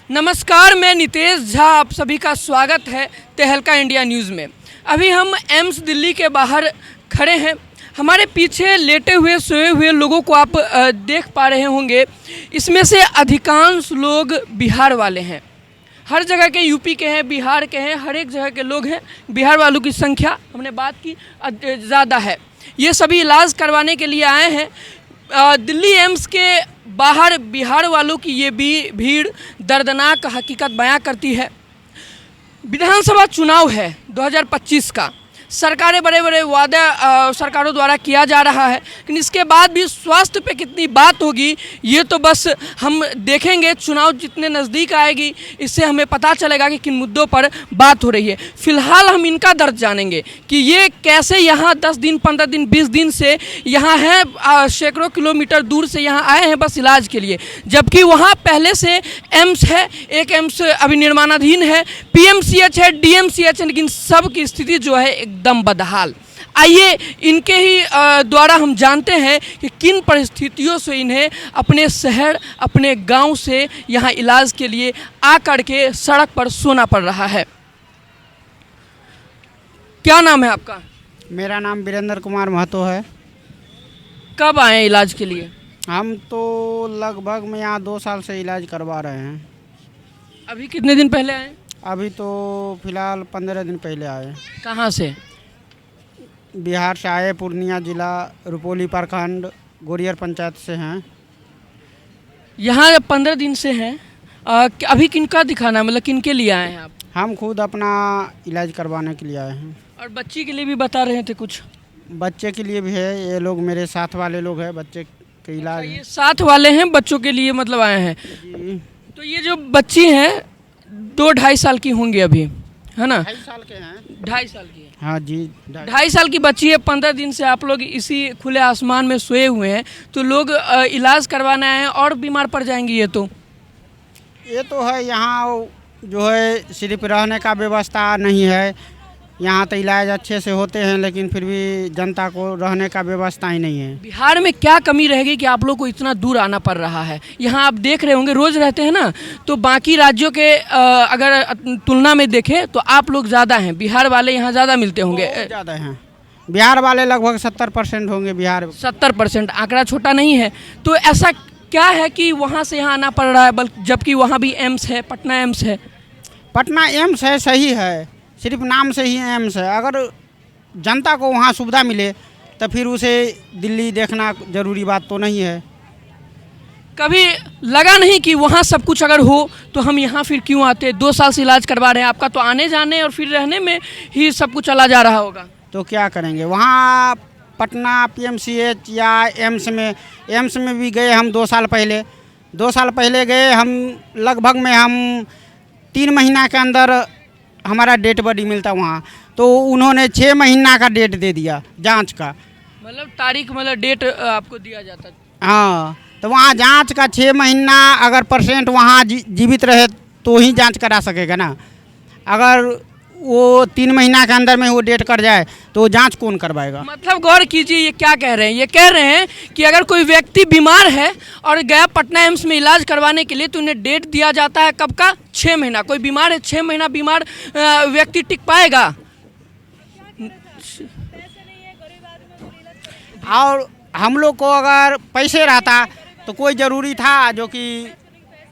नमस्कार, मैं नितेश झा, आप सभी का स्वागत है तहलका इंडिया न्यूज़ में। अभी हम एम्स दिल्ली के बाहर खड़े हैं। हमारे पीछे लेटे हुए सोए हुए लोगों को आप देख पा रहे होंगे। इसमें से अधिकांश लोग बिहार वाले हैं। हर जगह के यूपी के हैं, बिहार के हैं, हर एक जगह के लोग हैं। बिहार वालों की संख्या हमने बात की ज़्यादा है। ये सभी इलाज करवाने के लिए आए हैं। दिल्ली एम्स के बाहर बिहार वालों की ये भीड़ दर्दनाक हकीकत बयां करती है। विधानसभा चुनाव है 2025 का। सरकारें बड़े बड़े वादे सरकारों द्वारा किया जा रहा है, लेकिन इसके बाद भी स्वास्थ्य पे कितनी बात होगी ये तो बस हम देखेंगे। चुनाव जितने नज़दीक आएगी इससे हमें पता चलेगा कि किन मुद्दों पर बात हो रही है। फिलहाल हम इनका दर्द जानेंगे कि ये कैसे यहाँ 10 दिन 15 दिन 20 दिन से यहाँ हैं, सैकड़ों किलोमीटर दूर से यहाँ आए हैं बस इलाज के लिए, जबकि वहाँ पहले से एम्स है। एक एम्स अभी निर्माणाधीन है, पीएमसीएच है, डीएमसीएच है, लेकिन सब की स्थिति जो है एकदम बदहाल। आइए इनके ही द्वारा हम जानते हैं कि किन परिस्थितियों से इन्हें अपने शहर अपने गांव से यहाँ इलाज के लिए आकर के सड़क पर सोना पड़ रहा है। क्या नाम है आपका? मेरा नाम वीरेंद्र कुमार महतो है। कब आए इलाज के लिए? हम तो लगभग में यहाँ 2 साल से इलाज करवा रहे हैं। अभी कितने दिन पहले आए? अभी तो फिलहाल 15 दिन पहले आए। कहाँ से? बिहार से आए, पूर्णिया जिला, रुपौली प्रखंड, गोरियर पंचायत से हैं। यहाँ 15 दिन से हैं। अभी किनका दिखाना है, मतलब किनके लिए आए हैं आप? हम खुद अपना इलाज करवाने के लिए आए हैं। और बच्ची के लिए भी बता रहे थे कुछ? बच्चे के लिए भी है। ये लोग मेरे साथ वाले लोग हैं, बच्चे के इलाज ये साथ वाले हैं, बच्चों के लिए मतलब आए हैं जी। तो ये जो बच्ची हैं 2-2.5 साल की होंगी अभी, है ना? 2.5 साल के हैं। 2.5 साल की है। हाँ जी, 2.5 साल की बच्ची है। 15 दिन से आप लोग इसी खुले आसमान में सोए हुए हैं, तो लोग इलाज करवाना है और बीमार पड़ जाएंगे। ये तो है। यहाँ जो है सिर्फ रहने का व्यवस्था नहीं है। यहाँ तो इलाज अच्छे से होते हैं, लेकिन फिर भी जनता को रहने का व्यवस्था ही नहीं है। बिहार में क्या कमी रहेगी कि आप लोग को इतना दूर आना पड़ रहा है? यहाँ आप देख रहे होंगे, रोज़ रहते हैं ना, तो बाकी राज्यों के अगर तुलना में देखें तो आप लोग ज़्यादा हैं। बिहार वाले यहाँ ज़्यादा मिलते होंगे। ज़्यादा हैं। बिहार वाले लगभग 70% होंगे। बिहार 70%, आंकड़ा छोटा नहीं है। तो ऐसा क्या है कि वहाँ से यहाँ आना पड़ रहा है, जबकि वहाँ भी एम्स है, पटना एम्स है? पटना एम्स है, सही है, सिर्फ नाम से ही एम्स है। अगर जनता को वहाँ सुविधा मिले तो फिर उसे दिल्ली देखना जरूरी बात तो नहीं है। कभी लगा नहीं कि वहाँ सब कुछ अगर हो तो हम यहाँ फिर क्यों आते? 2 साल से इलाज करवा रहे हैं, आपका तो आने जाने और फिर रहने में ही सब कुछ चला जा रहा होगा। तो क्या करेंगे? वहाँ पटना पीएमसीएच या एम्स में भी गए हम 2 साल पहले। 2 साल पहले गए हम, लगभग में हम 3 महीना के अंदर हमारा डेट बॉडी मिलता वहाँ। तो उन्होंने 6 महीना का डेट दे दिया जांच का। मतलब तारीख, मतलब डेट आपको दिया जाता? हाँ, तो वहाँ जांच का 6 महीना अगर पेशेंट वहाँ जीवित रहे तो ही जांच करा सकेगा ना। अगर वो 3 महीना के अंदर में वो डेट कर जाए तो जांच कौन करवाएगा? मतलब गौर कीजिए, ये क्या कह रहे हैं? ये कह रहे हैं कि अगर कोई व्यक्ति बीमार है और गया पटना एम्स में इलाज करवाने के लिए तो उन्हें डेट दिया जाता है कब का? 6 महीना। कोई बीमार है, 6 महीना बीमार व्यक्ति टिक पाएगा? और हम लोग को अगर पैसे रहता तो कोई ज़रूरी था जो कि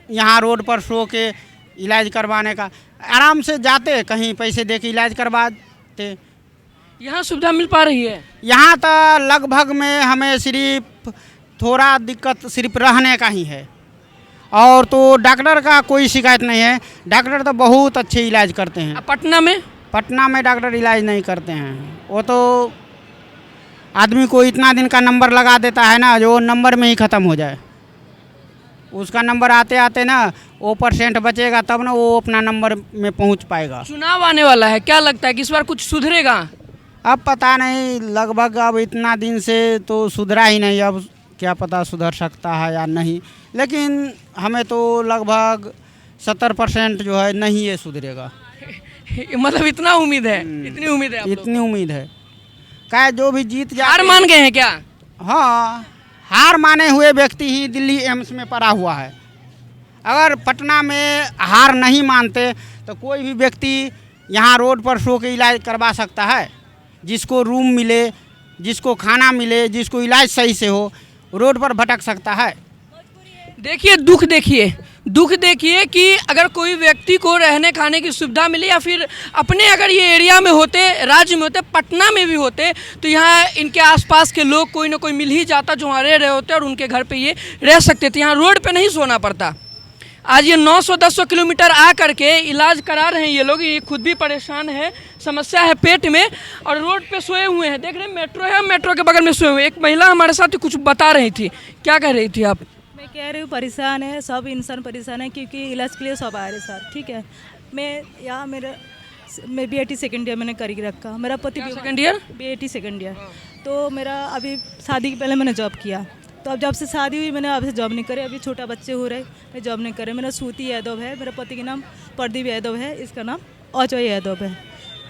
यहाँ रोड पर सो के इलाज करवाने का? आराम से जाते, कहीं पैसे दे के इलाज करवाते। यहाँ सुविधा मिल पा रही है? यहाँ तो लगभग में हमें सिर्फ थोड़ा दिक्कत सिर्फ रहने का ही है, और तो डॉक्टर का कोई शिकायत नहीं है। डॉक्टर तो बहुत अच्छे इलाज करते हैं। पटना में? पटना में डॉक्टर इलाज नहीं करते हैं। वो तो आदमी को इतना दिन का नंबर लगा देता है ना, जो नंबर में ही ख़त्म हो जाए। उसका नंबर आते आते ना वो % बचेगा तब ना वो अपना नंबर में पहुंच पाएगा। चुनाव आने वाला है, क्या लगता है कि इस बार कुछ सुधरेगा? अब पता नहीं, लगभग अब इतना दिन से तो सुधरा ही नहीं। अब क्या पता सुधर सकता है या नहीं, लेकिन हमें तो लगभग 70% जो है नहीं ये सुधरेगा। मतलब इतना उम्मीद है? इतनी उम्मीद है आप लोग? इतनी उम्मीद है। क्या जो भी जीत जाए। हार मान गए हैं क्या? हाँ, हार माने हुए व्यक्ति ही दिल्ली एम्स में पड़ा हुआ है। अगर पटना में हार नहीं मानते तो कोई भी व्यक्ति यहाँ रोड पर सो के इलाज करवा सकता है। जिसको रूम मिले, जिसको खाना मिले, जिसको इलाज सही से हो, रोड पर भटक सकता है। देखिए दुख देखिए कि अगर कोई व्यक्ति को रहने खाने की सुविधा मिले या फिर अपने अगर ये एरिया में होते, राज्य में होते, पटना में भी होते, तो यहाँ इनके आसपास के लोग कोई ना कोई मिल ही जाता जो वहाँ रह रहे होते और उनके घर पे ये रह सकते थे। यहाँ रोड पे नहीं सोना पड़ता। आज ये 900-1000 किलोमीटर आ करके इलाज करा रहे हैं ये लोग। ये खुद भी परेशान है, समस्या है पेट में और रोड पे सोए हुए हैं। देख रहे हैं मेट्रो है, मेट्रो के बगल में सोए हुए। एक महिला हमारे साथ कुछ बता रही थी, क्या कह रही थी आप? मैं कह रही हूँ परेशान है, सब इंसान परेशान है क्योंकि इलाज के लिए सब आ रहे सर। ठीक है, मैं BAT सेकेंड ईयर मैंने कर रखा। मेरा पति second year BAT second year. तो मेरा अभी शादी के पहले मैंने जॉब किया, तो अब जब से शादी हुई मैंने अभी से जॉब नहीं करे। अभी छोटा बच्चे हो रहे, मैं जॉब नहीं करे। मेरा सूती यादव है, मेरे पति का नाम प्रदीप यादव है, इसका नाम अजय यादव है।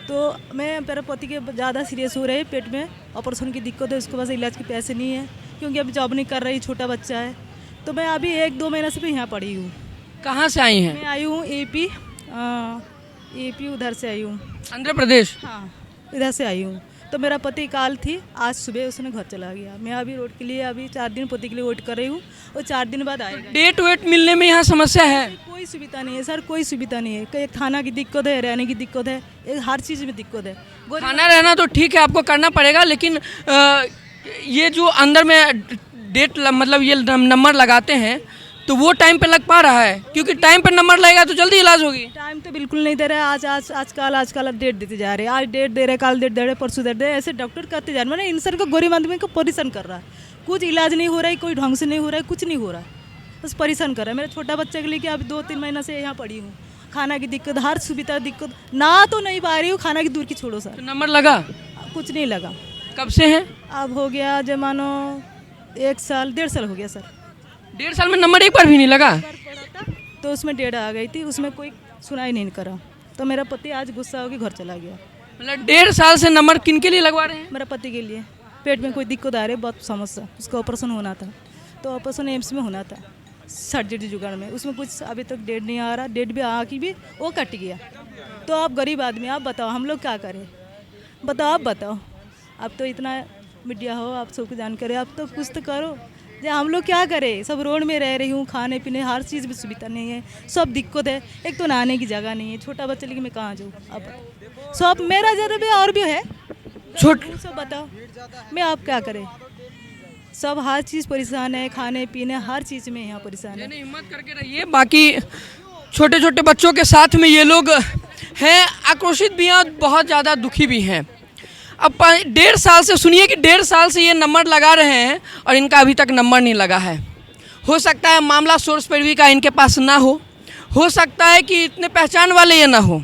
तो मेरे पति के ज़्यादा सीरियस हो रहे हैं, पेट में ऑपरेशन की दिक्कत है, उसके पास इलाज के पैसे नहीं है क्योंकि अभी जॉब नहीं कर रही, छोटा बच्चा है। तो मैं अभी 1-2 महीने से भी यहाँ पड़ी हूँ। कहाँ से आई हैं? मैं आई हूँ AP उधर से आई हूँ, आंध्र प्रदेश। हाँ इधर से आई हूँ। तो मेरा पति काल थी, आज सुबह उसने घर चला गया। मैं अभी रोड के लिए अभी 4 दिन पति के लिए वेट कर रही हूँ और 4 दिन बाद आएगा। डेट वेट मिलने में यहाँ समस्या है? कोई सुविधा नहीं है सर, कोई सुविधा नहीं है। कहीं खाना की दिक्कत है, रहने की दिक्कत है, हर चीज़ में दिक्कत है। खाना रहना तो ठीक है, आपको करना पड़ेगा, लेकिन ये जो अंदर में डेट मतलब ये नंबर लगाते हैं तो वो टाइम पे लग पा रहा है? क्योंकि टाइम पे नंबर लगेगा तो जल्दी इलाज होगी। टाइम तो बिल्कुल नहीं दे रहे। आजकल डेट देते जा रहे हैं। आज डेट दे रहे, कल डेट दे रहे, परसों डेट दे रहे, ऐसे डॉक्टर करते जा रहे हैं। मैंने इंसान को गरीब आदमी को परेशान कर रहा है। कुछ इलाज नहीं हो रहा है, कोई ढंग से नहीं हो रहा है, कुछ नहीं हो रहा है, बस परेशान कर रहा है। मेरे छोटा बच्चे के लिए कि अभी 2-3 महीना से यहाँ पड़ी हूँ। खाना की दिक्कत, हर सुविधा दिक्कत, ना तो नहीं पा रही हूँ, खाना की दूर की छोड़ो सर। तो नंबर लगा? कुछ नहीं लगा। कब से है? अब हो गया जो मानो 1 साल 1.5 साल हो गया सर। 1.5 साल में नंबर एक बार भी नहीं लगा? तो उसमें डेट आ गई थी, उसमें कोई सुनाई नहीं करा। तो मेरा पति आज गुस्सा होकर घर चला गया। मतलब 1.5 साल से नंबर किन के लिए लगवा रहे हैं? मेरा पति के लिए पेट में कोई दिक्कत आ रही है, बहुत समस्या, उसका ऑपरेशन होना था। तो ऑपरेशन एम्स में होना था, सर्जरी जुगाड़ में। उसमें कुछ अभी तक डेट नहीं आ रहा। डेट भी आ की भी वो कट गया। तो आप गरीब आदमी, आप बताओ हम लोग क्या करें? बताओ, आप बताओ। अब तो इतना मीडिया हो, आप सबको जानकारी, आप तो कुछ तो करो। हम लोग क्या करें? सब रोड में रह रही हूँ, खाने पीने हर चीज़ में सुविधा नहीं है, सब दिक्कत है। एक तो नहाने की जगह नहीं है, छोटा बच्चा लेके मैं कहाँ जाऊँ? अब सब मेरा ज़्यादा भी और भी है, सब बताओ, मैं आप क्या करें? सब हर चीज़ परेशान है, खाने पीने हर चीज़ में यहाँ परेशान है। हिम्मत करके रहिए। बाकी छोटे छोटे बच्चों के साथ में ये लोग हैं, आक्रोशित भी हैं और बहुत ज़्यादा दुखी भी हैं। अब 1.5 साल से, सुनिए कि 1.5 साल से ये नंबर लगा रहे हैं और इनका अभी तक नंबर नहीं लगा है। हो सकता है मामला सोर्स पैरवी का इनके पास ना हो सकता है कि इतने पहचान वाले ये ना हो।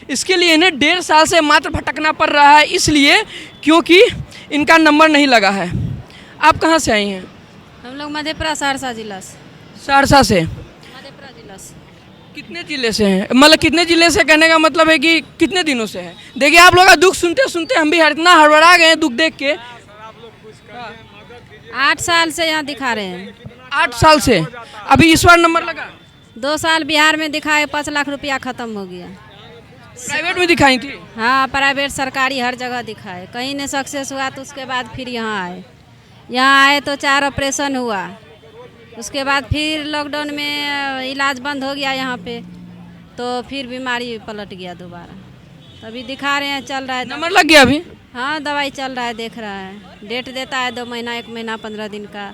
इसके लिए इन्हें 1.5 साल से मात्र भटकना पड़ रहा है, इसलिए क्योंकि इनका नंबर नहीं लगा है। आप कहाँ से आई हैं? हम लोग मधेपुरा सहरसा जिला से। सहरसा से? मधेपुरा जिला से। कितने जिले से हैं? मतलब कितने जिले से कहने का मतलब है कि कितने दिनों से है? देखिए आप लोग का दुख सुनते सुनते हम भी इतना हड़बड़ा गए दुख देख के। 8 साल से यहाँ दिखा रहे हैं। 8 साल से? अभी इस बार नंबर लगा? 2 साल बिहार में दिखाए, 5 लाख रुपया ख़त्म हो गया। प्राइवेट में दिखाई थी? हाँ, प्राइवेट सरकारी हर जगह दिखाए, कहीं नहीं सक्सेस हुआ। तो उसके बाद फिर यहाँ आए तो 4 ऑपरेशन हुआ। उसके बाद फिर लॉकडाउन में इलाज बंद हो गया यहाँ पे, तो फिर बीमारी पलट गया दोबारा। तभी दिखा रहे हैं, चल रहा है। नंबर लग गया अभी? हाँ, दवाई चल रहा है, देख रहा है। डेट देता है 2 महीना, 1 महीना, 15 दिन का।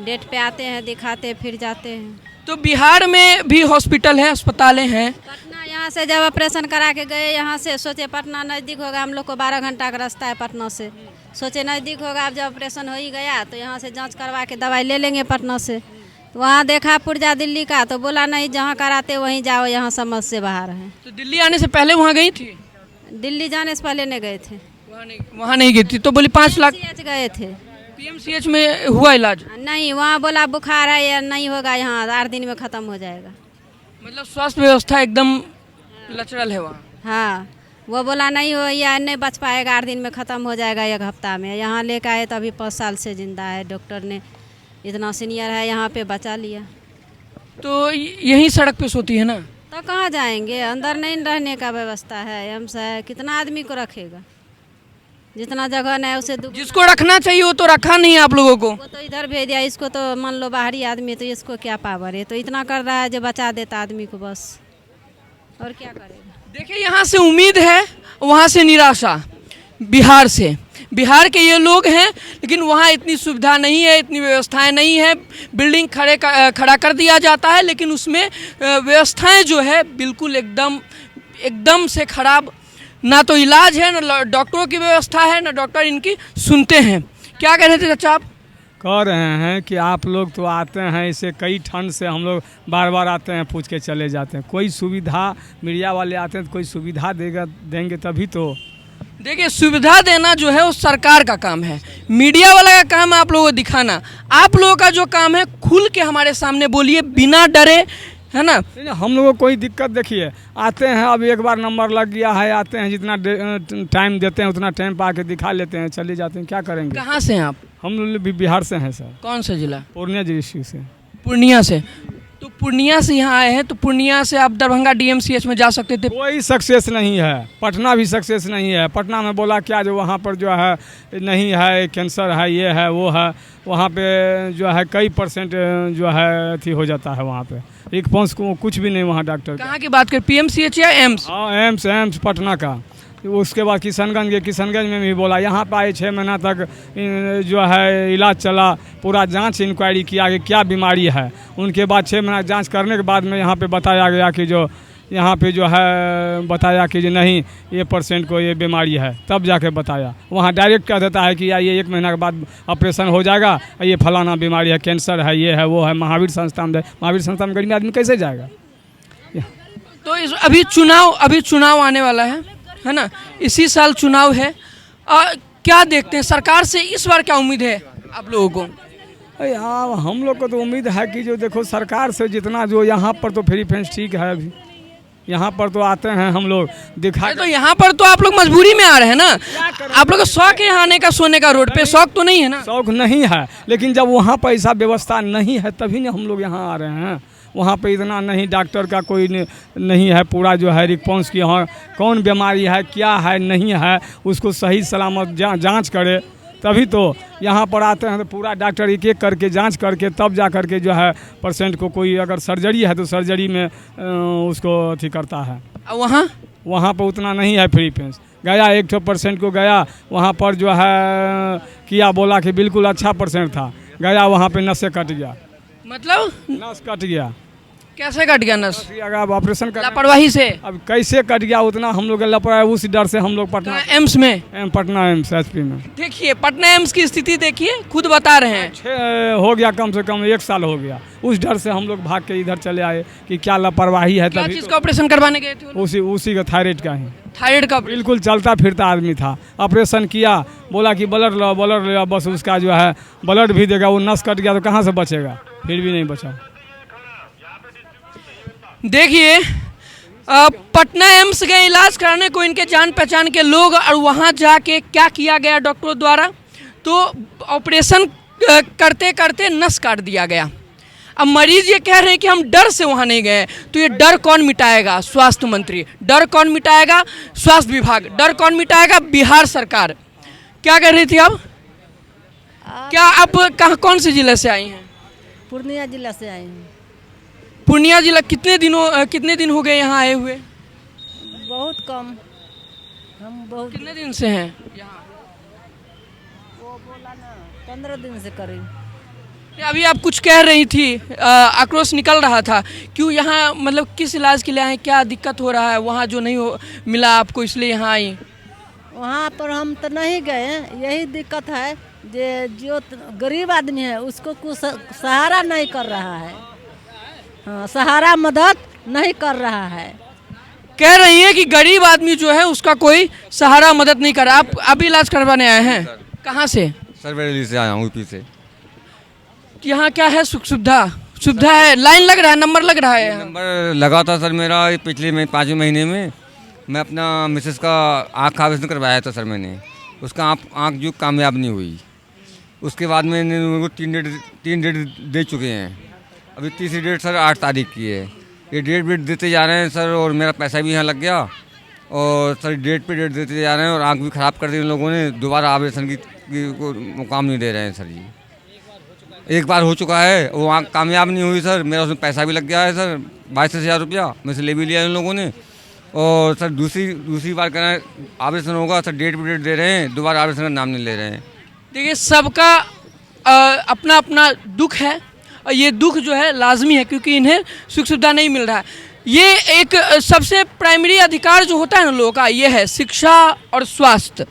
डेट पे आते हैं, दिखाते हैं, फिर जाते हैं। तो बिहार में भी हॉस्पिटल है, अस्पतालें हैं? पटना यहाँ से जब ऑपरेशन करा के गए, यहाँ से सोचे पटना नज़दीक होगा, हम लोग को 12 घंटा का रास्ता है पटना से। सोचे नज़दीक होगा, अब जब ऑपरेशन हो ही गया तो यहाँ से जांच करवा के दवाई ले लेंगे पटना से। तो वहाँ देखा पुर्जा दिल्ली का, तो बोला नहीं, जहाँ कराते वहीं जाओ, यहाँ समझ से बाहर है। तो दिल्ली आने से पहले वहाँ गई थी? दिल्ली जाने से पहले नहीं गए थे, वहाँ नहीं गई थी। तो बोली 5 लाख PMCH गए थे। PMCH में हुआ इलाज? नहीं, वहाँ बोला बुखार है या नहीं होगा, यहाँ 8 दिन में ख़त्म हो जाएगा। मतलब स्वास्थ्य व्यवस्था एकदम लचरल है वहाँ? हाँ, वो बोला नहीं हो या नहीं बच पाएगा, 8 दिन में ख़त्म हो जाएगा, 1 हफ्ता में। यहाँ लेकर आए तो अभी 5 साल से ज़िंदा है। डॉक्टर ने इतना सीनियर है, यहाँ पे बचा लिया। तो यहीं सड़क पे सोती है ना? तो कहाँ जाएंगे, अंदर नहीं रहने का व्यवस्था है, एम्स है, कितना आदमी को रखेगा, जितना जगह नहीं उसे जिसको रखना चाहिए वो तो रखा नहीं आप लोगों को। वो तो इधर भेज दिया, इसको तो मान लो बाहरी आदमी, तो इसको क्या पावर है, तो इतना कर रहा है जो बचा देता आदमी को बस, और क्या करेगा। देखिए यहाँ से उम्मीद है, वहाँ से निराशा। बिहार से, बिहार के ये लोग हैं, लेकिन वहाँ इतनी सुविधा नहीं है, इतनी व्यवस्थाएं नहीं है। बिल्डिंग खड़ा कर दिया जाता है, लेकिन उसमें व्यवस्थाएं जो है बिल्कुल एकदम से खराब। ना तो इलाज है, ना डॉक्टरों की व्यवस्था है, ना डॉक्टर इनकी सुनते हैं। क्या कह रहे थे चाचा आप? कह रहे हैं कि आप लोग तो आते हैं, इसे कई ठंड से हम लोग बार बार आते हैं, पूछ के चले जाते हैं। कोई सुविधा, मीडिया वाले आते हैं तो कोई सुविधा देंगे तभी तो। देखिए, सुविधा देना जो है वो सरकार का काम है, मीडिया वाला का काम है आप लोगों को दिखाना। आप लोगों का जो काम है खुल के हमारे सामने बोलिए, बिना डरे, है ना? हम लोगों को कोई दिक्कत, देखिए आते हैं, अब एक बार नंबर लग गया है, आते हैं, जितना टाइम देते हैं उतना टाइम पा के दिखा लेते हैं, चले जाते हैं। क्या करेंगे? कहाँ से हैं आप? हम लोग भी बिहार से हैं सर। कौन सा जिला? पूर्णिया डिस्ट्रिक्ट से। पूर्णिया से। तो पूर्णिया से यहाँ आए हैं, तो पूर्णिया से आप दरभंगा DMCH में जा सकते थे। कोई सक्सेस नहीं है, पटना भी सक्सेस नहीं है। पटना में बोला क्या, जो वहाँ पर जो है नहीं है, कैंसर है, ये है, वो है, वहाँ पे जो है कई % जो है अथी हो जाता है वहाँ पे, रिस्पॉन्स को कुछ भी नहीं वहाँ डॉक्टर। कहाँ की बात करें, PMCH या एम्स? हाँ, एम्स पटना का। उसके बाद किशनगंज में भी बोला, यहाँ पर आए 6 महीना तक जो है इलाज चला, पूरा जांच इंक्वायरी किया कि क्या बीमारी है। उनके बाद 6 महीना जांच करने के बाद में यहाँ पे बताया गया कि जो यहाँ पे जो है बताया कि जो नहीं, ये % को ये बीमारी है, तब जाके बताया। वहाँ डायरेक्ट कह देता है कि ये 1 महीना के बाद ऑपरेशन हो जाएगा, ये फलाना बीमारी है, कैंसर है, ये है, वो है। महावीर संस्था में गरीब आदमी कैसे जाएगा? तो अभी चुनाव आने वाला है ना? इसी साल चुनाव है। क्या देखते हैं सरकार से इस बार, क्या उम्मीद है आप लोगों को? हाँ, हम लोग को तो उम्मीद है कि जो देखो सरकार से जितना जो यहाँ पर तो फ्री फेंस ठीक है, अभी यहाँ पर तो आते हैं हम लोग दिखा। तो यहाँ पर तो आप लोग मजबूरी में आ रहे हैं ना, आप लोग को शौक है यहाँ आने का, सोने का रोड पे, शौक तो नहीं है ना? शौक नहीं है, लेकिन जब वहाँ पर ऐसा व्यवस्था नहीं है तभी ना हम लोग यहाँ आ रहे हैं। वहाँ पे इतना नहीं, डॉक्टर का कोई नहीं है, पूरा जो है रिस्पॉन्स की, हाँ कौन बीमारी है, क्या है, नहीं है, उसको सही सलामत जांच करे, तभी तो यहाँ पर आते हैं। तो पूरा डॉक्टर एक एक करके जांच करके तब जा करके जो है % को, कोई अगर सर्जरी है तो सर्जरी में उसको अथी करता है। वहाँ पर उतना नहीं है फ्री फेंस। गया 1% को गया, वहाँ पर जो है किया, बोला कि बिल्कुल अच्छा % था, गया वहाँ पे नस से कट गया। मतलब नस कट गया। कैसे कट गया नस? अगर ऑपरेशन कर लापरवाही से। अब कैसे कट गया, उतना हम लोग लापरवाही, उस डर से हम लोग पटना एम्स में, पटना एम्स HP में। देखिए पटना एम्स की स्थिति देखिए, खुद बता रहे हैं। हो गया कम से कम 1 साल हो गया, उस डर से हम लोग भाग के इधर चले आए कि क्या लापरवाही है। तभी चीज का ऑपरेशन करवाने गए थे? उसी का थायराइड का ही। थायराइड का बिल्कुल चलता फिरता आदमी था, ऑपरेशन किया, बोला कि ब्लड लो, बस उसका जो है ब्लड भी देगा। वो नस कट गया तो कहाँ से बचेगा, फिर भी नहीं बचा। देखिए पटना एम्स गए इलाज कराने को इनके जान पहचान के लोग, और वहाँ जाके क्या किया गया डॉक्टरों द्वारा, तो ऑपरेशन करते करते नस काट दिया गया। अब मरीज ये कह रहे हैं कि हम डर से वहाँ नहीं गए, तो ये डर कौन मिटाएगा? स्वास्थ्य मंत्री। डर कौन मिटाएगा? स्वास्थ्य विभाग। डर कौन मिटाएगा? बिहार सरकार। क्या कर रही थी आप? क्या आप कौन से जिले से आई हैं? पूर्णिया जिला से आई हूँ। पूर्णिया जिला। कितने दिन हो गए यहाँ आए हुए? बहुत कम, हम बहुत। कितने दिन से हैं यहाँ? वो बोला ना 15 दिन से करीब। अभी आप कुछ कह रही थी, आक्रोश निकल रहा था, क्यों यहाँ, मतलब किस इलाज के लिए आए, क्या दिक्कत हो रहा है? वहाँ जो नहीं मिला आपको इसलिए यहाँ आई? वहाँ पर हम तो नहीं गए, यही दिक्कत है जो गरीब आदमी है उसको कुछ सहारा नहीं कर रहा है। हाँ, सहारा मदद नहीं कर रहा है। कह रही है कि गरीब आदमी जो है उसका कोई सहारा मदद नहीं कर रहा। आप अभी इलाज करवाने आए हैं? कहाँ से? सर बरेली से आया हूँ, यूपी से। यहाँ क्या है? सुविधा है? लाइन लग रहा है, नंबर लग रहा है? नंबर लगा था सर मेरा पिछले 5वें महीने में। मैं अपना मिसेस का आँख का ऑपरेशन करवाया था सर मैंने, उसका आँख जो कामयाब नहीं हुई। उसके बाद मैंने उनको 3 डेट दे चुके हैं। अभी तीसरी डेट सर 8 तारीख की है। ये डेट वेट देते जा रहे हैं सर, और मेरा पैसा भी यहाँ लग गया, और सर डेट पे डेट देते जा रहे हैं, और आँख भी ख़राब कर दी इन लोगों ने। दोबारा ऑपरेशन की को मुकाम नहीं दे रहे हैं सर जी। एक बार हो चुका है, वो आँख कामयाब नहीं हुई सर, मेरा उसमें पैसा भी लग गया है सर, 22,000 रुपया मेरे से ले भी लिया इन लोगों ने। और सर दूसरी बार कहना ऑपरेशन होगा सर, डेट पे डेट दे रहे हैं, दोबारा ऑपरेशन का नाम नहीं ले रहे हैं। देखिए, सबका अपना अपना दुख है, और ये दुख जो है लाजमी है, क्योंकि इन्हें सुख सुविधा नहीं मिल रहा है। ये एक सबसे प्राइमरी अधिकार जो होता है ना लोगों का, ये है शिक्षा और स्वास्थ्य।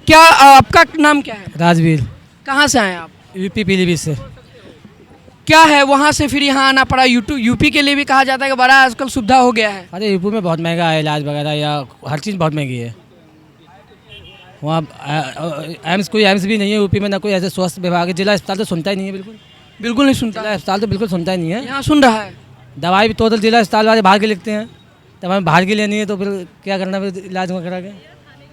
क्या आपका नाम क्या है? राजवीर, कहाँ से आए आप? यूपी पीलीभीत से। क्या है वहाँ से फिर यहाँ आना पड़ा? यूपी के लिए भी कहा जाता है कि बड़ा आजकल सुविधा हो गया है। अरे यूपी में बहुत महंगा है इलाज वगैरह, या हर चीज़ बहुत महंगी है। वहाँ कोई एम्स भी नहीं है यूपी में, ना कोई ऐसे स्वास्थ्य विभाग है। जिला अस्पताल तो सुनता ही नहीं है, बिल्कुल नहीं सुनता। जिला अस्पताल तो बिल्कुल सुनता ही नहीं है। यहाँ सुन रहा है। दवाई भी टोटल जिला अस्पताल वाले बाहर के लिखते हैं, तब हमें बाहर की लेनी है तो फिर क्या करना, फिर इलाज वगैरह के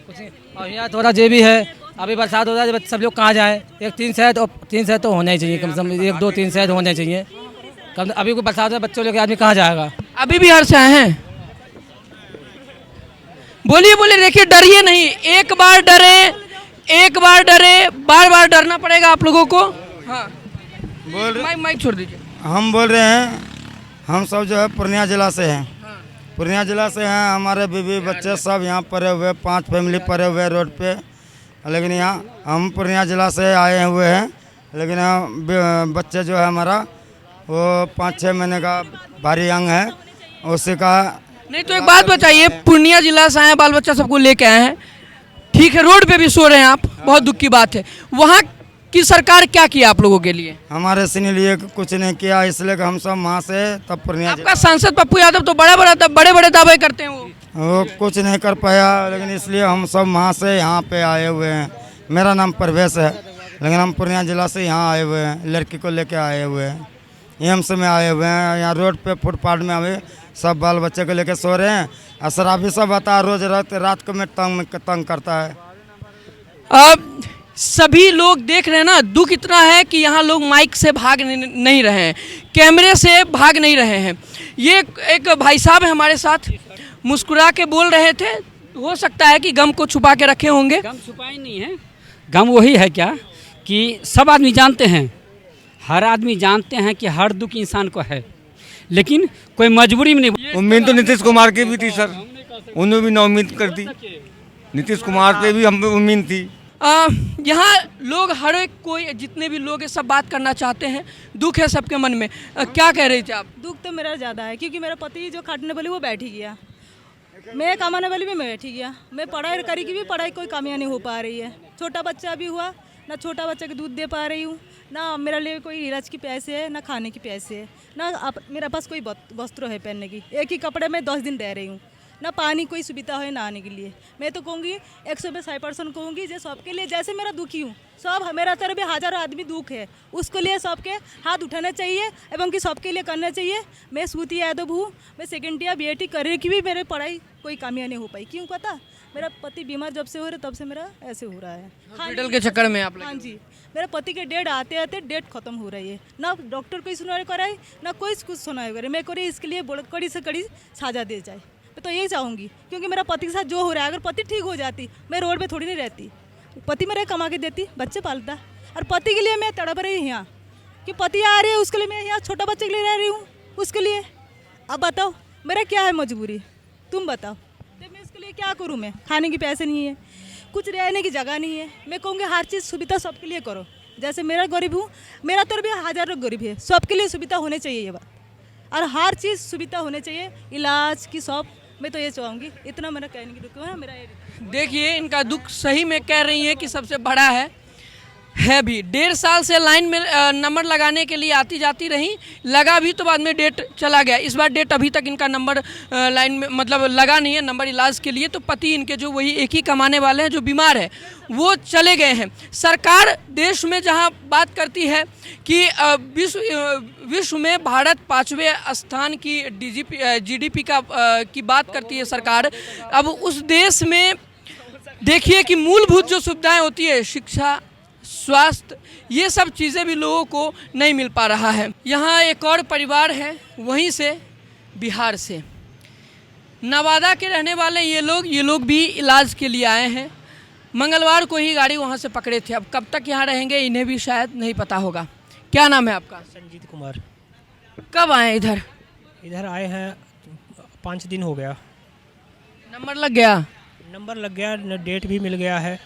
कुछ नहीं। और यहाँ थोड़ा जो भी है, अभी बरसात हो रहा है, सब लोग कहाँ जाएँ? एक 3 शहर तो होना ही चाहिए, कम से कम 1, 2, 3 शहर होने चाहिए कम। अभी कोई बरसात है, बच्चों लेकर आदमी कहाँ जाएगा? अभी बिहार से आए हैं? बोलिए, देखिए डरिए नहीं, एक बार डरे, बार डरना पड़ेगा आप लोगों को। हाँ बोल रहे माइक छोड़ दीजिए। हम बोल रहे हैं, हम सब जो है पूर्णिया जिला से हैं। पूर्णिया जिला से हैं, हमारे बीवी बच्चे सब यहाँ पड़े हुए, 5 फैमिली पड़े हुए रोड पे। लेकिन यहाँ हम पूर्णिया जिला से आए हुए हैं, लेकिन यहाँ बच्चे जो है हमारा वो 5-6 महीने का भारी अंग है, उसी का। नहीं तो एक बात बताइए, पूर्णिया जिला से आए, बाल बच्चा सबको लेके आए हैं, ठीक है, रोड पे भी सो रहे हैं आप, बहुत दुख की बात है। वहाँ की सरकार क्या किया आप लोगों के लिए? हमारे सिने लिए कुछ नहीं किया, इसलिए कि हम सब वहाँ से तब पूर्णिया। आपका सांसद पप्पू यादव तो बड़े दावे करते हैं, वो कुछ नहीं कर पाया, लेकिन इसलिए हम सब वहाँ से यहाँ पे आए हुए हैं। मेरा नाम परवेश है, लेकिन हम पूर्णिया जिला से यहाँ आए हुए हैं, लड़की को लेके आए हुए हैं, एम्स में आए हुए हैं। यहाँ रोड पे फुटपाथ में अभी सब बाल बच्चे को लेके सो रहे हैं, और शराबी सब आता है रोज रात को में तंग करता है। अब सभी लोग देख रहे हैं ना, दुख इतना है कि यहाँ लोग माइक से भाग नहीं रहे हैं, कैमरे से भाग नहीं रहे हैं। ये एक भाई साहब है हमारे साथ, मुस्कुरा के बोल रहे थे। हो सकता है कि गम को छुपा के रखे होंगे। गम छुपाई नहीं है, गम वही है क्या कि सब आदमी जानते हैं, हर आदमी जानते हैं कि हर दुख इंसान को है, लेकिन कोई मजबूरी में नहीं। उम्मीद तो नीतीश कुमार की भी थी सर, उन्होंने भी ना उम्मीद कर दी। नीतीश कुमार पे भी हम उम्मीद थी। यहाँ लोग हर एक कोई जितने भी लोग हैं सब बात करना चाहते हैं, दुख है सबके मन में। क्या कह रही थी आप? दुख तो मेरा ज़्यादा है, क्योंकि मेरा पति जो खाटने वाली वो बैठ ही गया, मैं कमाने वाली भी मैं बैठ ही गया। मैं पढ़ाई करी की भी पढ़ाई कोई कामयाब नहीं हो पा रही है। छोटा बच्चा भी हुआ, ना छोटा बच्चे को दूध दे पा रही हूँ, ना मेरे लिए कोई इलाज की पैसे है, ना खाने की पैसे है, ना मेरे पास कोई वस्त्र है पहनने की। एक ही कपड़े में 10 दिन रह रही हूँ, ना पानी कोई सुविधा है ना आने के लिए। मैं तो कहूँगी 100% कहूँगी जो सबके लिए, जैसे मेरा दुखी हूँ, सब मेरा तरह भी हज़ारों आदमी दुख है, उसके लिए सबके हाथ उठाना चाहिए एवं कि सबके लिए करना चाहिए। मैं सूती यादव हूँ, मैं सेकेंड ईयर BAT करे की भी मेरे पढ़ाई कोई कामयाब नहीं हो पाई। क्यों पता? मेरा पति बीमार जब से हो रहा तब से मेरा ऐसे हो रहा है, हॉस्पिटल के चक्कर में आप? हाँ जी, मेरा पति के डेट आते आते डेट खत्म हो रही है, ना डॉक्टर कोई सुनवाई कराए, ना कोई कुछ सुनवाई करे। मैं करी इसके लिए कड़ी से कड़ी साजा दे जाए, मैं तो यही चाहूँगी। क्योंकि मेरा पति के साथ जो हो रहा है, अगर पति ठीक हो जाती, मैं रोड पे थोड़ी नहीं रहती। पति मेरा कमा के देती, बच्चे पालता, और पति के लिए मैं तड़प रही हूँ यहाँ कि पति आ रही है, उसके लिए मैं यहाँ छोटा बच्चे के लिए रह रही हूँ उसके लिए। अब बताओ मेरा क्या है मजबूरी, तुम बताओ, तो मैं इसके लिए क्या करूँ? मैं खाने की पैसे नहीं है, कुछ रहने की जगह नहीं है। मैं कहूँगी हर चीज़ सुविधा सबके लिए करो। जैसे मेरा गरीब हूँ, मेरा तो भी हज़ारों गरीब है, सबके लिए सुविधा होनी चाहिए ये बात, और हर चीज़ सुविधा होनी चाहिए, इलाज की सब। मैं तो ये चाहूँगी, इतना मेरा कहने की दुख है मेरा। देखिए इनका दुख सही में कह रही है कि सबसे बड़ा है भी। 1.5 साल से लाइन में नंबर लगाने के लिए आती जाती रही, लगा भी तो बाद में डेट चला गया। इस बार डेट अभी तक इनका नंबर लाइन में मतलब लगा नहीं है नंबर इलाज के लिए। तो पति इनके जो वही एक ही कमाने वाले हैं जो बीमार है वो चले गए हैं। सरकार देश में जहां बात करती है कि विश्व में भारत 5वें स्थान की GDP की बात करती है सरकार, अब उस देश में देखिए कि मूलभूत जो सुविधाएं होती है, शिक्षा, स्वास्थ्य, ये सब चीज़ें भी लोगों को नहीं मिल पा रहा है। यहाँ एक और परिवार है, वहीं से बिहार से, नवादा के रहने वाले ये लोग भी इलाज के लिए आए हैं। मंगलवार को ही गाड़ी वहाँ से पकड़े थे। अब कब तक यहाँ रहेंगे इन्हें भी शायद नहीं पता होगा। क्या नाम है आपका? संजीत कुमार। कब आए इधर? इधर आए हैं 5 दिन हो गया। नंबर लग गया? नंबर लग गया, डेट भी मिल गया है।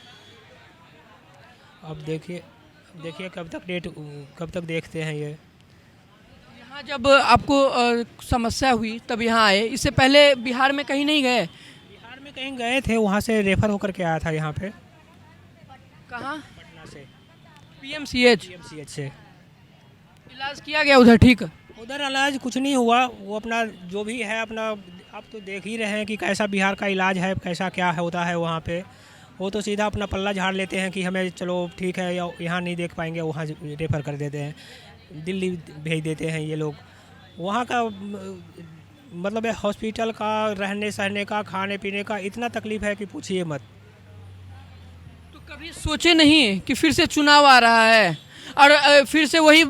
अब देखिए कब तक देखते हैं ये। यहाँ जब आपको समस्या हुई तब यहाँ आए, इससे पहले बिहार में कहीं नहीं गए? बिहार में कहीं गए थे, वहाँ से रेफर होकर के आया था यहाँ पे। कहाँ? पटना से। पीएमसीएच से इलाज किया गया उधर? ठीक, उधर इलाज कुछ नहीं हुआ। वो अपना जो भी है अपना, आप तो देख ही रहे हैं कि कैसा बिहार का इलाज है, कैसा क्या होता है वहाँ पे। वो तो सीधा अपना पल्ला झाड़ लेते हैं कि हमें चलो ठीक है, या यहाँ नहीं देख पाएंगे, वहाँ रेफ़र कर देते हैं, दिल्ली भेज देते हैं ये लोग। वहाँ का मतलब है हॉस्पिटल का, रहने सहने का, खाने पीने का इतना तकलीफ़ है कि पूछिए मत। तो कभी सोचे नहीं कि फिर से चुनाव आ रहा है और फिर से वही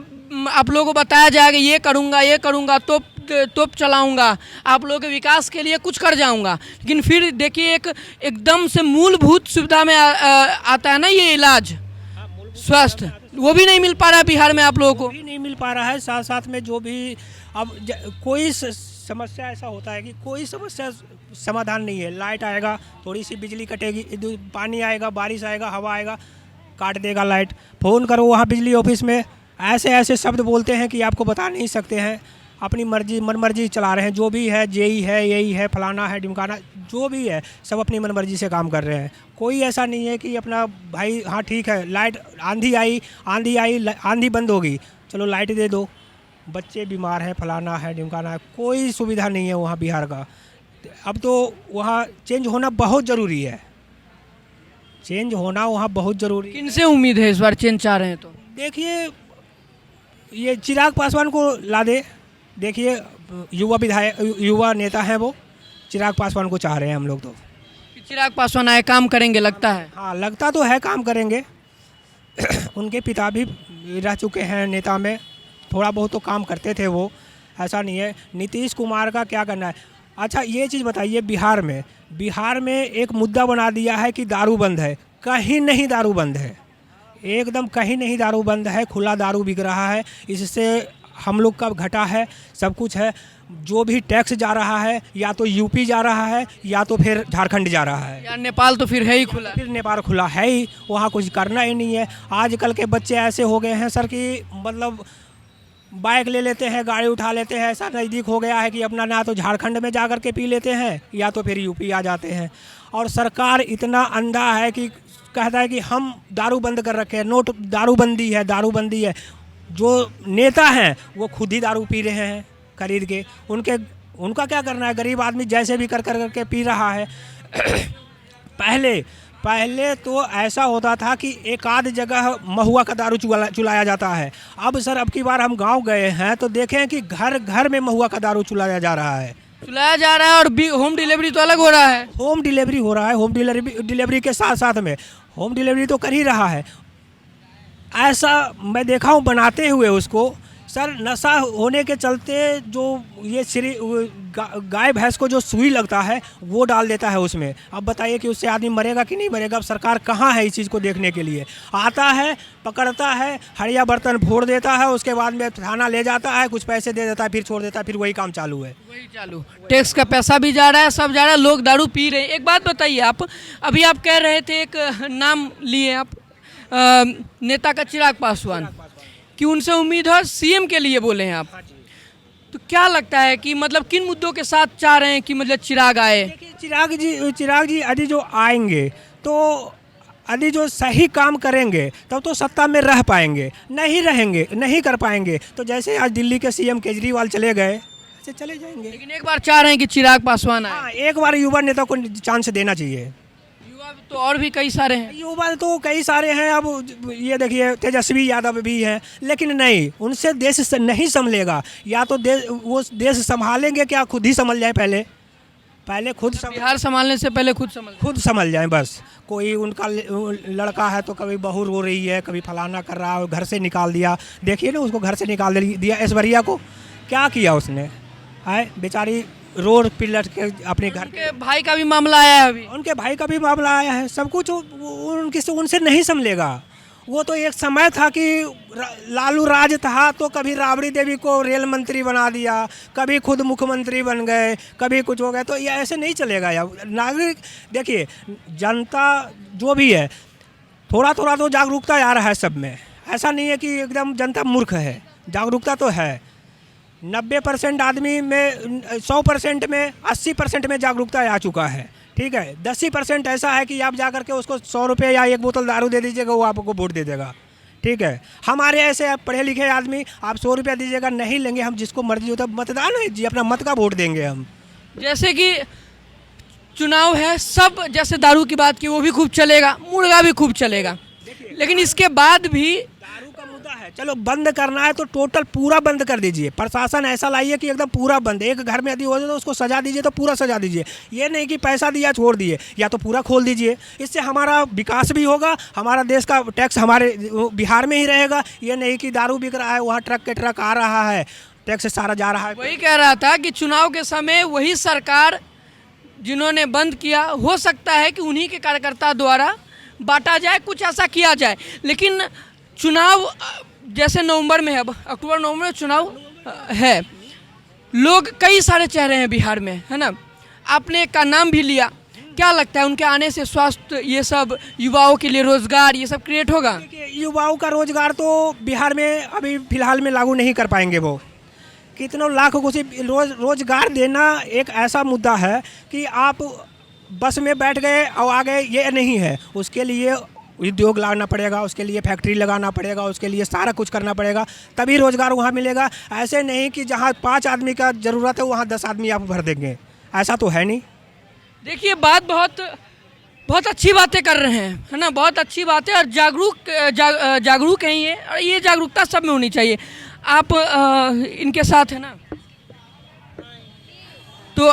आप लोगों को बताया जाएगा ये करूँगा तोप चलाऊंगा, आप लोगों के विकास के लिए कुछ कर जाऊंगा, लेकिन फिर देखिए एकदम से मूलभूत सुविधा में आता है ना ये इलाज, स्वास्थ्य, वो भी नहीं मिल पा रहा है बिहार में आप लोगों को। भी नहीं मिल पा रहा है। साथ साथ में जो भी अब कोई समस्या ऐसा होता है कि कोई समस्या समाधान नहीं है। लाइट आएगा, थोड़ी सी बिजली कटेगी, पानी आएगा, बारिश आएगा, हवा आएगा, काट देगा लाइट। फ़ोन करो वहाँ बिजली ऑफिस में, ऐसे शब्द बोलते हैं कि आपको बता नहीं सकते हैं। अपनी मनमर्जी चला रहे हैं। जो भी है, जेई है, यही है, फलाना है, ढिमकाना, जो भी है सब अपनी मनमर्जी से काम कर रहे हैं। कोई ऐसा नहीं है कि अपना भाई हाँ ठीक है, लाइट आंधी आई, आंधी बंद होगी, चलो लाइट दे दो, बच्चे बीमार हैं, फलाना है, ढिमकाना है, कोई सुविधा नहीं है वहाँ बिहार का। अब तो वहाँ चेंज होना बहुत ज़रूरी है, चेंज होना वहाँ बहुत ज़रूरी। किनसे उम्मीद है इस बार चेंज चाह रहे हैं? तो देखिए ये चिराग पासवान को ला दे। देखिए युवा नेता हैं वो, चिराग पासवान को चाह रहे हैं हम लोग। तो चिराग पासवान आए काम करेंगे लगता है? हाँ लगता तो है काम करेंगे। उनके पिता भी रह चुके हैं नेता में, थोड़ा बहुत तो काम करते थे वो, ऐसा नहीं है। नीतीश कुमार का क्या करना है? अच्छा ये चीज़ बताइए, बिहार में एक मुद्दा बना दिया है कि दारू बंद है। कहीं नहीं दारू बंद है, एकदम कहीं नहीं दारू बंद है, खुला दारू बिक रहा है। इससे हम लोग का घटा है, सब कुछ है। जो भी टैक्स जा रहा है या तो यूपी जा रहा है या तो फिर झारखंड जा रहा है। यार नेपाल तो फिर है ही खुला, फिर नेपाल खुला है ही, वहाँ कुछ करना ही नहीं है। आजकल के बच्चे ऐसे हो गए हैं सर कि मतलब बाइक ले लेते हैं, गाड़ी उठा लेते हैं, ऐसा नज़दीक हो गया है कि अपना ना तो झारखंड में जा कर के पी लेते हैं या तो फिर यूपी आ जाते हैं। और सरकार इतना अंधा है कि कहता है कि हम दारू बंद कर रखे हैं, नोट दारूबंदी है। जो नेता हैं वो खुद ही दारू पी रहे हैं खरीद के। उनका क्या करना है? गरीब आदमी जैसे भी कर के पी रहा है। पहले तो ऐसा होता था कि एक आध जगह महुआ का दारू चुलाया जाता है। अब सर अब की बार हम गांव गए हैं तो देखें कि घर घर में महुआ का दारू चुलाया जा रहा है और होम डिलीवरी तो अलग हो रहा है। होम डिलीवरी हो रहा है, होम डिलीवरी के साथ में होम डिलीवरी तो कर ही रहा है। ऐसा मैं देखा हूँ बनाते हुए उसको। सर नशा होने के चलते जो ये गाय भैंस को जो सुई लगता है वो डाल देता है उसमें। अब बताइए कि उससे आदमी मरेगा कि नहीं मरेगा? अब सरकार कहाँ है इस चीज़ को देखने के लिए? आता है, पकड़ता है, हड़िया बर्तन फोड़ देता है, उसके बाद में थाना ले जाता है, कुछ पैसे दे देता है, फिर छोड़ देता है, फिर वही काम चालू है। टैक्स का पैसा भी जा रहा है, सब जा रहा है, लोग दारू पी रहे हैं। एक बात बताइए, आप अभी आप कह रहे थे, एक नाम लिए आप नेता का चिराग पासवान कि उनसे उम्मीद है, सीएम के लिए बोले हैं आप। तो क्या लगता है कि मतलब किन मुद्दों के साथ चाह रहे हैं कि मतलब चिराग आए? चिराग जी यदि जो आएंगे तो यदि जो सही काम करेंगे तब तो सत्ता में रह पाएंगे, नहीं रहेंगे, नहीं कर पाएंगे तो जैसे आज दिल्ली के सीएम केजरीवाल चले गए ऐसे चले जाएंगे। लेकिन एक बार चाह रहे हैं कि चिराग पासवान आए। हाँ, एक बार युवा नेता को चांस देना चाहिए। तो और भी कई सारे हैं, युवा तो कई सारे हैं। अब ये देखिए तेजस्वी यादव भी हैं, लेकिन नहीं, उनसे देश नहीं संभलेगा। या तो वो देश संभालेंगे क्या? खुद ही संभल जाए पहले, पहले खुद बिहार संभालने से पहले खुद संभल जाएं बस। कोई उनका लड़का है तो कभी बहू रो रही है, कभी फलाना कर रहा है, घर से निकाल दिया। देखिए ना, उसको घर से निकाल दिया ऐश्वर्या को, क्या किया उसने है, बेचारी रोड पिलट के अपने घर के। भाई का भी मामला आया है अभी, उनके भाई का भी मामला आया है। सब कुछ उनसे नहीं संभलेगा। वो तो एक समय था कि लालू राज था तो कभी राबड़ी देवी को रेल मंत्री बना दिया, कभी खुद मुख्यमंत्री बन गए, कभी कुछ हो गया। तो ये ऐसे नहीं चलेगा यार। नागरिक देखिए, जनता जो भी है थोड़ा थोड़ा तो जागरूकता आ रहा है सब में। ऐसा नहीं है कि एकदम जनता मूर्ख है, जागरूकता तो है। 90% आदमी में 100% में 80% में जागरूकता आ चुका है। ठीक है, 10% ऐसा है कि आप जा करके उसको 100 रुपये या 1 बोतल दारू दे दीजिएगा, वो आपको वोट दे देगा। ठीक है, हमारे ऐसे पढ़े लिखे आदमी आप 100 रुपया दीजिएगा, नहीं लेंगे, हम जिसको मर्जी होता है। मतदान है जी, अपना मत का वोट देंगे हम। जैसे कि चुनाव है, सब जैसे दारू की बात की वो भी खूब चलेगा, मुर्गा भी खूब चलेगा, लेकिन इसके बाद भी दारू का मुद्दा है। चलो बंद करना है तो टोटल पूरा बंद कर दीजिए। प्रशासन ऐसा लाइए कि एकदम पूरा बंद। एक घर में यदि हो जाए तो उसको सजा दीजिए, तो पूरा सजा दीजिए। ये नहीं कि पैसा दिया छोड़ दिए, या तो पूरा खोल दीजिए। इससे हमारा विकास भी होगा, हमारा देश का टैक्स हमारे बिहार में ही रहेगा। ये नहीं कि दारू बिक रहा है, वहाँ ट्रक के ट्रक आ रहा है, टैक्स सारा जा रहा है। वही कह रहा था कि चुनाव के समय वही सरकार जिन्होंने बंद किया, हो सकता है कि उन्हीं के कार्यकर्ता द्वारा बांटा जाए, कुछ ऐसा किया जाए। लेकिन चुनाव जैसे नवंबर में है, अब अक्टूबर नवंबर में चुनाव है, लोग कई सारे चेहरे हैं बिहार में, है ना। आपने एक का नाम भी लिया, क्या लगता है उनके आने से स्वास्थ्य, ये सब युवाओं के लिए रोजगार, ये सब क्रिएट होगा? युवाओं का रोजगार तो बिहार में अभी फिलहाल में लागू नहीं कर पाएंगे। वो कितनों लाख को रोजगार देना एक ऐसा मुद्दा है कि आप बस में बैठ गए और आ गए, ये नहीं है। उसके लिए उद्योग लगाना पड़ेगा, उसके लिए फैक्ट्री लगाना पड़ेगा, उसके लिए सारा कुछ करना पड़ेगा, तभी रोजगार वहाँ मिलेगा। ऐसे नहीं कि जहाँ 5 आदमी का ज़रूरत है वहाँ 10 आदमी आप भर देंगे, ऐसा तो है नहीं। देखिए, बात बहुत अच्छी बातें कर रहे हैं, है ना, बहुत अच्छी बातें, और जागरूक हैं ये, और ये जागरूकता सब में होनी चाहिए। आप इनके साथ है ना, तो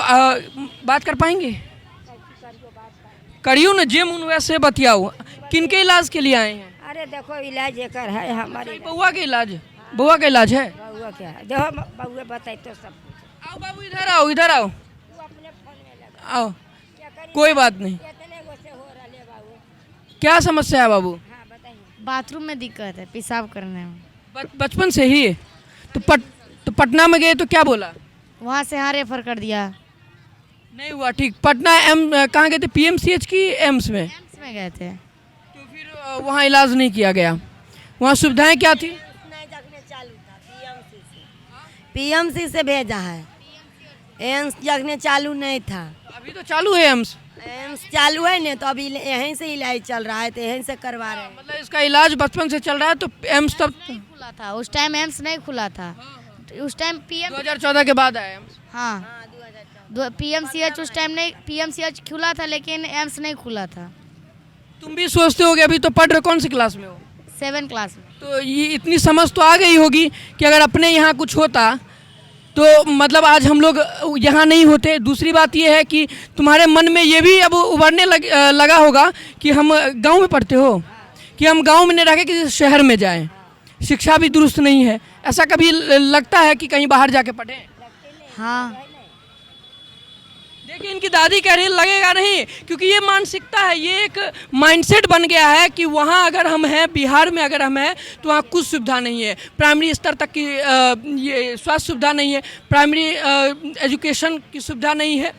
बात कर पाएंगे? करियो ना, जे मुन वैसे बतियाओ। किनके इलाज के लिए आए हैं? अरे देखो, इलाज एकर है हमारे। बउआ के इलाज? बउआ का इलाज है? बउआ क्या है, देखो बउआ बताई तो सब कुछ। आओ बाबू, इधर आओ, इधर आओ, आओ, कोई बात नहीं। क्या समस्या है बाबू? बाथरूम में दिक्कत है, पेशाब करने में। बचपन से ही? तो पटना में गए तो क्या बोला? वहाँ से यहाँ रेफर कर दिया। नहीं हुआ ठीक? पटना कहाँ गए थे, PMCH की एम्स में? एम्स में गए थे। तो फिर वहाँ इलाज नहीं किया गया? वहाँ सुविधाएं क्या थी? PMC से भेजा है, एम्स जगने चालू नहीं था। अभी तो चालू है एम्स? एम्स चालू है ना, तो अभी यहीं से इलाज चल रहा है, तो यहीं से करवा रहे हैं। मतलब इसका इलाज बचपन से चल रहा है, तो एम्स तब खुला था उस टाइम, एम्स नहीं खुला था उस टाइम। 2014 के बाद आया एम्स? हाँ, PMCH उस टाइम नहीं, PMCH खुला था लेकिन एम्स नहीं खुला था। तुम भी सोचते हो कि अभी तो पढ़ रहे, कौन सी क्लास में हो? 7 क्लास में। तो ये इतनी समझ तो आ गई होगी कि अगर अपने यहाँ कुछ होता तो मतलब आज हम लोग यहाँ नहीं होते। दूसरी बात ये है कि तुम्हारे मन में ये भी अब उभरने लगा होगा कि हम गांव में पढ़ते हो, कि हम गांव में नहीं रह के किसी शहर में जाएं, शिक्षा भी दुरुस्त नहीं है। ऐसा कभी लगता है कि कहीं बाहर जाके पढ़ें? हाँ, देखिए, इनकी दादी कह रही लगेगा नहीं, क्योंकि ये मानसिकता है, ये एक माइंडसेट बन गया है कि वहाँ अगर हम हैं, बिहार में अगर हम हैं, तो वहाँ कुछ सुविधा नहीं है, प्राइमरी स्तर तक की ये स्वास्थ्य सुविधा नहीं है, प्राइमरी एजुकेशन की सुविधा नहीं है।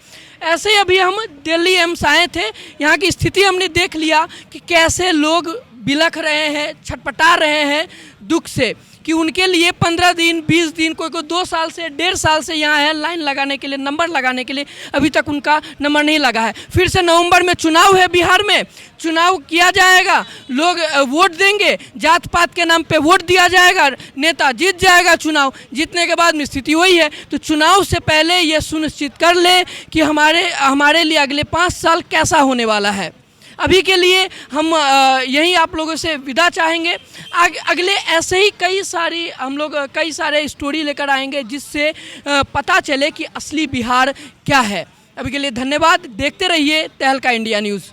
ऐसे ही अभी हम दिल्ली एम्स आए थे, यहाँ की स्थिति हमने देख लिया कि कैसे लोग बिलख रहे हैं, छटपटा रहे हैं दुख से, कि उनके लिए 15 दिन 20 दिन, कोई 2 साल से 1.5 साल से यहाँ है लाइन लगाने के लिए, नंबर लगाने के लिए, अभी तक उनका नंबर नहीं लगा है। फिर से नवंबर में चुनाव है बिहार में, चुनाव किया जाएगा, लोग वोट देंगे, जात पात के नाम पे वोट दिया जाएगा, नेता जीत जाएगा, चुनाव जीतने के बाद में स्थिति वही है। तो चुनाव से पहले ये सुनिश्चित कर लें कि हमारे लिए अगले 5 साल कैसा होने वाला है। अभी के लिए हम यही आप लोगों से विदा चाहेंगे। अगले ऐसे ही हम लोग कई सारे स्टोरी लेकर आएंगे, जिससे पता चले कि असली बिहार क्या है। अभी के लिए धन्यवाद। देखते रहिए तहलका इंडिया न्यूज़।